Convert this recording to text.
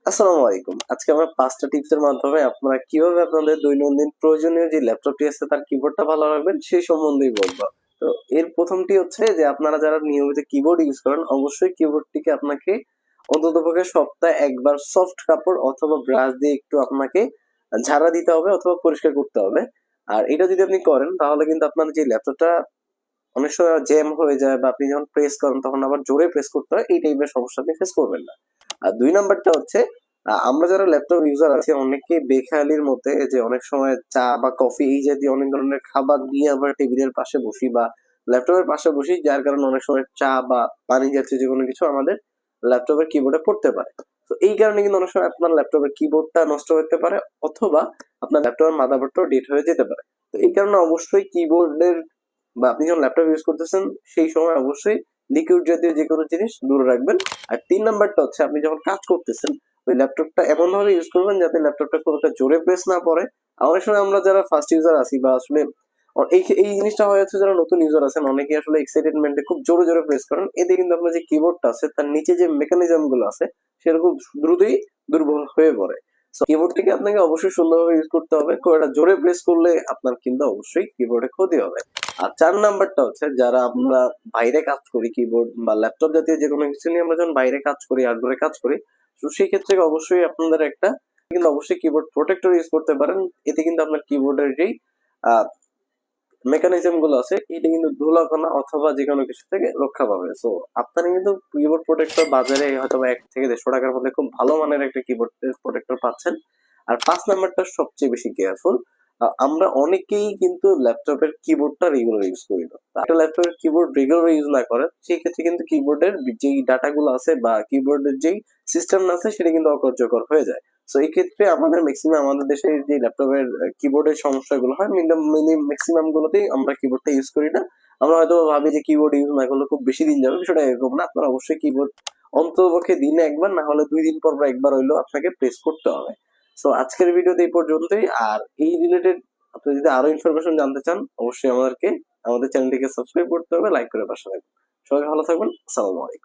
আসসালামু আলাইকুম। আজকে আমরা ৫ টা টিপসের মাধ্যমে আপনারা কিভাবে আপনাদের দৈনন্দিন প্রয়োজনীয় যে ল্যাপটপটি আছে তার কিবোর্ডটা ভালো রাখবেন সেই সম্বন্ধেই বলবো। তো এর ১ম টি হচ্ছে যে আপনারা যারা নিয়মিত কিবোর্ড ইউজ করেন অবশ্যই কিবোর্ডটিকে আপনাকে অন্ততপক্ষে সপ্তাহে ১ বার সফট কাপড় অথবা ব্রাশ দিয়ে একটু আপনাকে ঝাড়া দিতে হবে অথবা পরিষ্কার করতে হবে। আর এটা যদি আপনি করেন তাহলে কিন্তু আপনার যে ল্যাপটপটা অনেক সময় জ্যাম হয়ে যায় বা আপনি যখন প্রেস করেন তখন আবার জোরে প্রেস করতে হয়। এই টাইপের সমস্যা আপনি ফেস করবেন না। আর ২ নাম্বারটা হচ্ছে আমরা যারা ল্যাপটপ ইউজার আছি অনেকেই বেখেয়ালির মধ্যে যে অনেক সময় চা বা কফি এই জাতীয় অনেক ধরনের খাবার নিয়ে আমরা টেবিলের পাশে বসি বা ল্যাপটপের পাশে বসি যার কারণে অনেক সময় চা বা পানি জাতীয় যেকোনো কিছু আমাদের ল্যাপটপের কিবোর্ডে পড়তে পারে। তো এই কারণে কিন্তু অনেক সময় আপনার ল্যাপটপের কিবোর্ডটা নষ্ট হতে পারে অথবা আপনার ল্যাপটপের মাদারবোর্ডটাও ডেড হয়ে যেতে পারে। তো এই কারণে অবশ্যই কিবোর্ডের বা আপনি যখন ল্যাপটপ ইউজ করতেছেন সেই সময় অবশ্যই লিকুইড জাতীয় যেকোনো জিনিস দূরে রাখবেন। আর ৩ নাম্বারটা হচ্ছে আপনি যখন কাজ করতেছেন ওই ল্যাপটপটা এমন ভাবে ইউজ করবেন যাতে ল্যাপটপটা খুব একটা জোরে প্রেস না পড়ে। আর অনেক সময় আমরা যারা ফার্স্ট ইউজার আছি বা আসলে এই জিনিসটা হয়ে যাচ্ছে যারা নতুন ইউজার আছেন অনেকেই আসলে এক্সাইটেডমেন্টে খুব জোরে জোরে প্রেস করেন। এতে কিন্তু আপনার যে কিবোর্ডটা আছে তার নিচে যে মেকানিজম গুলো আছে সেটা খুব দ্রুতই দুর্বল হয়ে পড়ে। সো কিবোর্ডটিকে আপনাকে অবশ্যই সুন্দরভাবে ইউজ করতে হবে। খুব একটা জোরে প্রেস করলে আপনার কিন্তু অবশ্যই কিবোর্ডে ক্ষতি হবে। আর ৪ নাম্বারটা হচ্ছে যারা আমরা বাইরে কাজ করি কিবোর্ড বা ল্যাপটপ জাতীয় যেকোনো কিছু নিয়ে আমরা যখন বাইরে কাজ করি, আউটডোরে কাজ করি, তো সেই ক্ষেত্রে অবশ্যই আপনাদের একটা কিন্তু অবশ্যই কিবোর্ড প্রোটেক্টর ইউজ করতে পারেন। এতে কিন্তু আপনার কিবোর্ডের যেই আ মেকানিজম গুলো আছে এটা কিন্তু ধুলাকণা অথবা যেকোনো কিছু থেকে রক্ষা পাবে। সো আপনারা কিন্তু কিবোর্ড প্রোটেক্টর বাজারে হয়তোবা ৳১ থেকে ৳১৫ র মধ্যে খুব ভালো মানের একটা কিবোর্ড প্রোটেক্টর পাচ্ছেন। আর ৫ নাম্বারটা সবচেয়ে বেশি কেয়ারফুল। আমরা অনেকেই কিন্তু ল্যাপটপের কিবোর্ডটা রেগুলার ইউজ করি না। একটা ল্যাপটপের কিবোর্ড রেগুলার ইউজ না করেন সেক্ষেত্রে কিন্তু কিবোর্ডের যেই ডাটা গুলো আছে বা কিবোর্ডের যেই সিস্টেম আছে সেটা কিন্তু অকার্যকর হয়ে যায়। সো এই ক্ষেত্রে আমাদের ম্যাক্সিমাম আমাদের দেশে যে ল্যাপটপের কিবোর্ডের সমস্যাগুলো হয় ম্যাক্সিমাম গুলোতেই আমরা কিবোর্ডটা ইউজ করি না। আমরা হয়তো ভাবি যে কিবোর্ড ইউজ না করলে খুব বেশি দিন যাবে, বিষয়টা এরকম না। আপনার অবশ্যই কিবোর্ড অন্ততপক্ষে দিনে ১ বার না হলে ২ দিন পর ১ বার হইলেও আপনাকে প্রেস করতে হবে। সো আজকের ভিডিওতে এই পর্যন্তই। আর এই রিলেটেড আপনি যদি আরো ইনফরমেশন জানতে চান অবশ্যই আমাদের চ্যানেলটিকে সাবস্ক্রাইব করতে হবে, লাইক করে পাশে থাকবেন। সবাই ভালো থাকবেন। আসসালামু আলাইকুম।